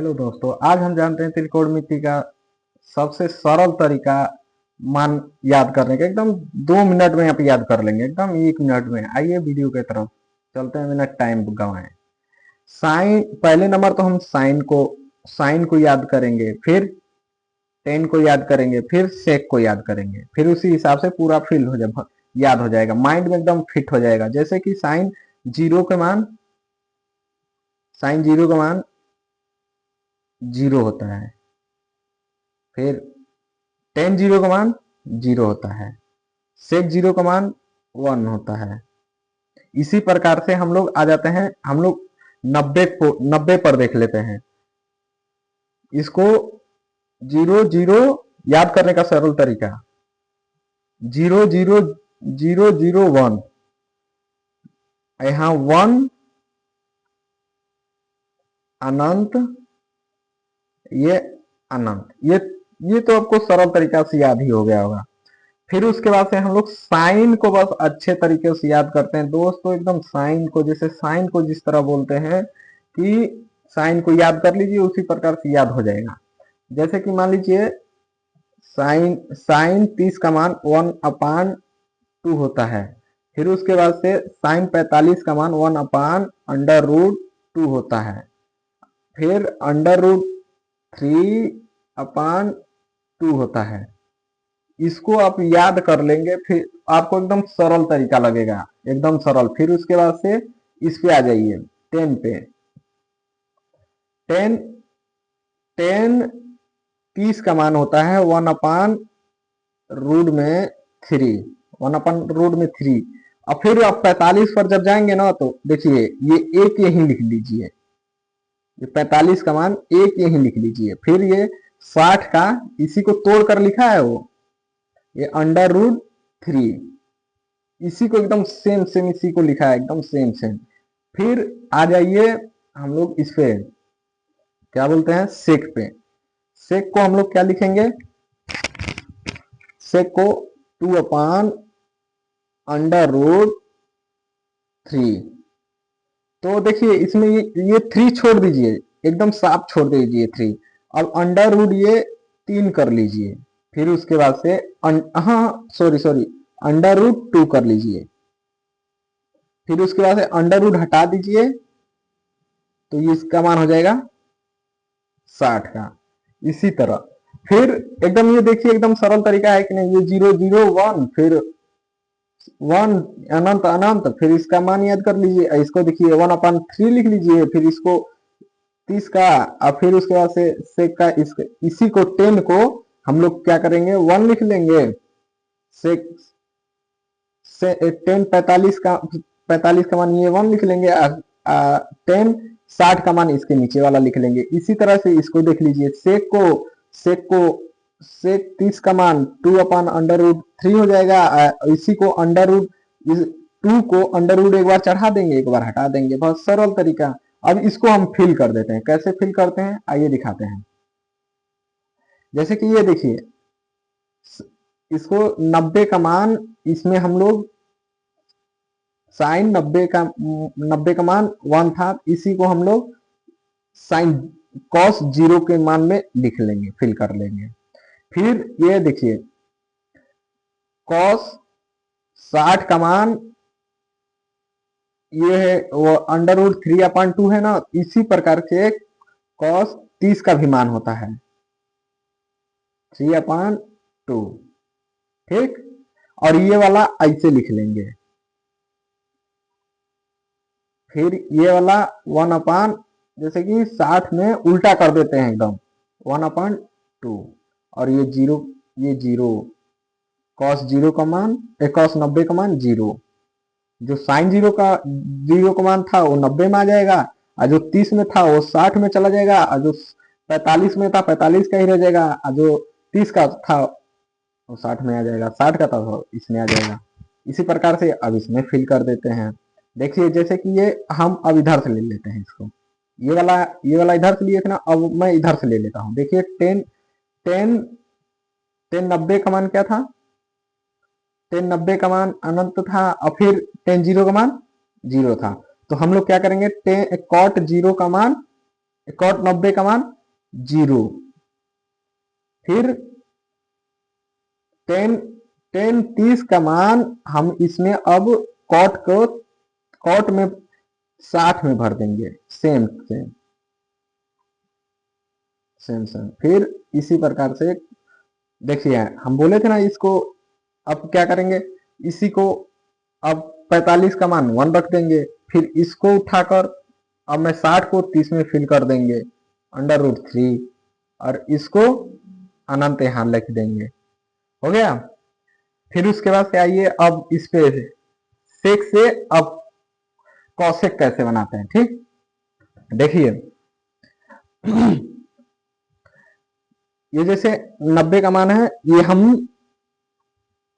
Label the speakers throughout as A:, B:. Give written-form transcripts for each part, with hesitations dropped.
A: Hello दोस्तों, आज हम जानते हैं त्रिकोणमिति का सबसे सरल तरीका मान याद करने का। एकदम 2 मिनट में आप याद कर लेंगे, एकदम 1 मिनट में। आइए वीडियो की तरफ चलते हैं बिना टाइम गंवाए। साइन, पहले नंबर तो हम साइन को याद करेंगे, फिर टेन को याद करेंगे, फिर सेक को याद करेंगे, फिर उसी हिसाब से पूरा फिल हो जाए, याद हो जाएगा, माइंड में एकदम फिट हो जाएगा। जैसे कि जीरो के मान साइन जीरो का मान जीरो होता है, फिर टेन जीरो का मान जीरो होता है, सेक जीरो का मान 1 होता है। इसी प्रकार से हम लोग आ जाते हैं, हम लोग 90 पर देख लेते हैं। इसको जीरो जीरो याद करने का सरल तरीका, zero zero zero zero one, यहां 1 अनंत, ये अनंत, ये तो आपको सरल तरीका से याद ही हो गया होगा। फिर उसके बाद से हम लोग साइन को बस अच्छे तरीके से याद करते हैं दोस्तों। एकदम साइन को, जैसे साइन को जिस तरह बोलते हैं कि साइन को याद कर लीजिए, उसी प्रकार से याद हो जाएगा। जैसे कि मान लीजिए साइन साइन 30 का मान 1/2 होता है। फिर उसके बाद से साइन 45 का मान 1/√2 होता है। फिर √3/2 होता है। इसको आप याद कर लेंगे, फिर आपको एकदम सरल तरीका लगेगा, एकदम सरल। फिर उसके बाद से इस पे आ जाइए, 10 पे। 10 10 30 का मान होता है 1/√3। और फिर आप 45 पर जब जाएंगे ना, तो देखिए ये एक यही लिख लीजिए, ये 45 का मान एक यही लिख लीजिए। फिर ये 60 का इसी को तोड़ कर लिखा है, वो ये √3, इसी को एकदम सेम सेम इसी को लिखा है, एकदम सेम सेम। फिर आ जाइए हम लोग इस पे, क्या बोलते हैं, सेक पे। सेक को हम लोग क्या लिखेंगे, सेक को 2/√3। तो देखिए इसमें ये 3 छोड़ दीजिए, एकदम साफ छोड़ दीजिए 3। अब अंडर रूट ये 3 कर लीजिए। फिर उसके बाद से हाँ सॉरी √2 कर लीजिए। फिर उसके बाद से अंडर रूट हटा दीजिए, तो ये इसका मान हो जाएगा 60 का। इसी तरह फिर एकदम ये देखिए, एकदम सरल तरीका है कि नहीं। ये 0 0 1, फिर 1 अनंत अनंत, फिर इसका मान याद कर लीजिए। इसको देखिए 1/3 लिख लीजिए। फिर इसको 30 का, और फिर उसके बाद से सेक का, इसी को 10 को हम लोग क्या करेंगे, 1 लिख लेंगे। सेक से 10 45 का मान ये 1 लिख लेंगे। 10 60 का मान इसके नीचे वाला लिख लेंगे। इसी तरह से इसको देख लीजिए, सेक 30 का मान 2/√3 हो जाएगा। इसी को √2 को अंडर रूट एक बार चढ़ा देंगे, एक बार हटा देंगे। बहुत सरल तरीका। अब इसको हम फिल कर देते हैं। कैसे फिल करते हैं आइए दिखाते हैं। जैसे कि ये देखिए, इसको 90 का मान, इसमें हम लोग साइन 90 का मान 1 था, इसी को हम लोग साइन कॉस 0 के मान में लिख लेंगे, फिल कर लेंगे। फिर ये देखिए, कॉस 60 का मान ये है, वो √3/2 है ना। इसी प्रकार से कॉस 30 का भी मान होता है 3/2, ठीक। और ये वाला ऐसे लिख लेंगे। फिर ये वाला 1 जैसे कि 60 में उल्टा कर देते हैं एकदम, 1/2। और ये जीरो, कॉस 0 का मान, कॉस 90 का मान 0। जो साइन 0 का मान था वो 90 में आ जाएगा, और जो 30 में था वो 60 में चला जाएगा, और जो 45 में था 45 का ही रह जाएगा, और जो 30 का था वो 60 में आ जाएगा, 60 का था वो इसमें आ जाएगा। इसी प्रकार से अब इसमें फिल कर देते हैं। देखिए जैसे कि ये हम अब इधर से ले लेते हैं इसको, ये वाला इधर से लिए थे ना, अब मैं इधर से ले लेता हूँ। देखिए 10 10 90 का मान क्या था, 10 90 का मान अनंत था, और फिर 10 0 का मान 0 था। तो हम लोग क्या करेंगे, कॉट 0 का मान कॉट 90 का मान 0। फिर 10 30 का मान हम इसमें अब कॉट में 60 में भर देंगे। Same same same same. फिर इसी प्रकार से देखिए हम बोले थे ना इसको, अब क्या करेंगे, इसी को अब 45 का मान 1 रख देंगे। फिर इसको उठाकर अब मैं 60 को 30 में फिल कर देंगे √3, और इसको अनंत यहां लिख देंगे। हो गया। फिर उसके बाद से आइए अब इस पे सेक से अब कॉसेक कैसे बनाते हैं। ठीक, देखिए ये जैसे 90 का मान है, ये हम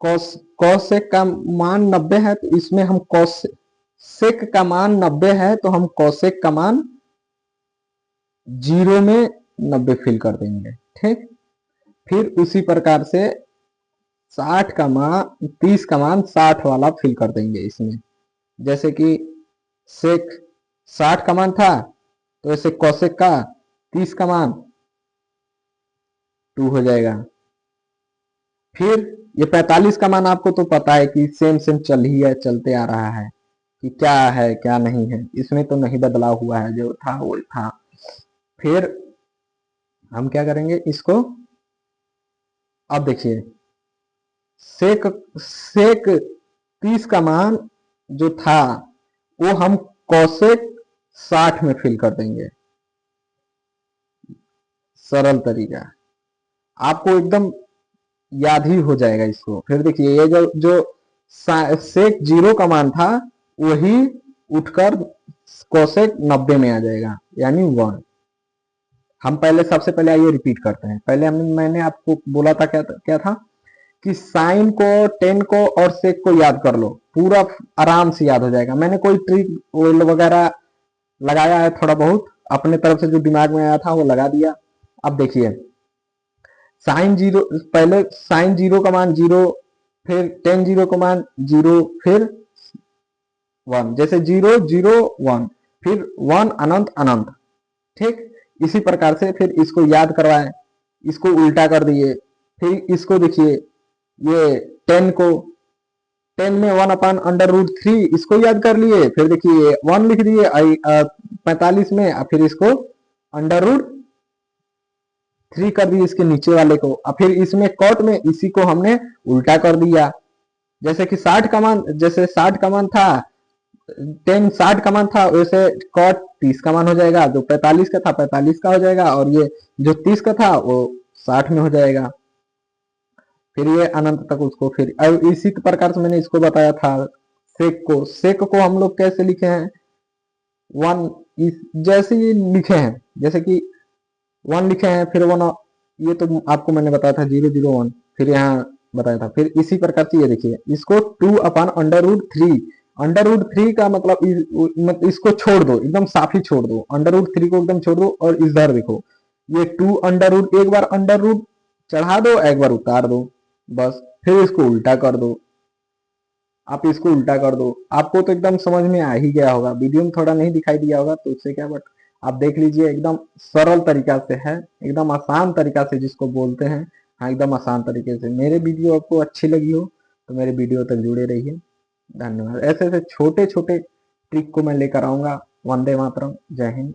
A: कॉसेक का मान 90 है, तो इसमें हम कॉसेक का मान 90 है तो हम कॉसेक का मान 0 में 90 फिल कर देंगे। ठीक, फिर उसी प्रकार से 30 का मान 60 वाला फिल कर देंगे इसमें। जैसे कि सेक 60 का मान था, तो ऐसे कॉसेक का 30 का मान 2 हो जाएगा। फिर ये 45 का मान आपको तो पता है कि सेम सेम चलते आ रहा है कि क्या है क्या नहीं है, इसमें तो नहीं बदलाव हुआ है, जो था वो था। फिर हम क्या करेंगे इसको, अब देखिए सेक सेक 30 का मान जो था वो हम कॉसेक 60 में फिल कर देंगे। सरल तरीका, आपको एकदम याद ही हो जाएगा इसको। फिर देखिए ये जो सेक 0 का मान था वही उठकर कोसेक 90 में आ जाएगा, यानी 1। हम पहले सबसे पहले आइए रिपीट करते हैं। पहले मैंने आपको बोला था क्या था कि साइन को, टेन को और सेक को याद कर लो, पूरा आराम से याद हो जाएगा। मैंने कोई ट्रिक वगैरह लगाया है, थोड़ा बहुत अपने तरफ से जो दिमाग में आया था वो लगा दिया। अब देखिए साइन 0, पहले साइन 0 का मान 0, फिर टेन 0 का मान 0, फिर 1, जैसे 0 0 1, फिर 1 अनंत अनंत। ठीक, इसी प्रकार से फिर इसको याद करवाएं, इसको उल्टा कर दिए। फिर इसको देखिए ये 10 में 1/√3 इसको याद कर लिए। फिर देखिए 1 लिख दिए 45 में, फिर इसको √3 कर दिए इसके नीचे वाले को। अब फिर इसमें कॉट में इसी को हमने उल्टा कर दिया। जैसे कि 60 का मान, जैसे 60 का मान था, 60 का मान था, वैसे कॉट 30 का मान हो जाएगा। जो 45 का था 45 का हो जाएगा, और ये जो 30 का था वो 60 में हो जाएगा। फिर ये अनंत तक उसको, फिर अब इसी प्रकार से मैंने इसको बताया था सेक को हम लोग कैसे लिखे हैं, 1 जैसे ये लिखे हैं, जैसे कि 1 लिखे हैं, फिर 1, ये तो आपको मैंने बताया था 0 0 1, फिर यहाँ बताया था। फिर इसी प्रकार से ये देखिए इसको 2/√3, √3 का मतलब इसको छोड़ दो, एकदम साफ ही छोड़ दो, √3 को एकदम छोड़ दो, और इधर देखो ये 2 एक बार अंडर रूट चढ़ा दो, एक बार उतार दो, बस। फिर इसको उल्टा कर दो, आप इसको उल्टा कर दो। आपको तो एकदम समझ में आ ही गया होगा, वीडियो में थोड़ा नहीं दिखाई दिया होगा तो उससे क्या, बट आप देख लीजिए, एकदम सरल तरीका से है, एकदम आसान तरीका से जिसको बोलते हैं। हाँ, एकदम आसान तरीके से। मेरे वीडियो आपको अच्छी लगी हो तो मेरे वीडियो तक जुड़े रहिए। धन्यवाद। ऐसे ऐसे छोटे छोटे ट्रिक को मैं लेकर आऊंगा। वंदे मातरम। जय हिंद।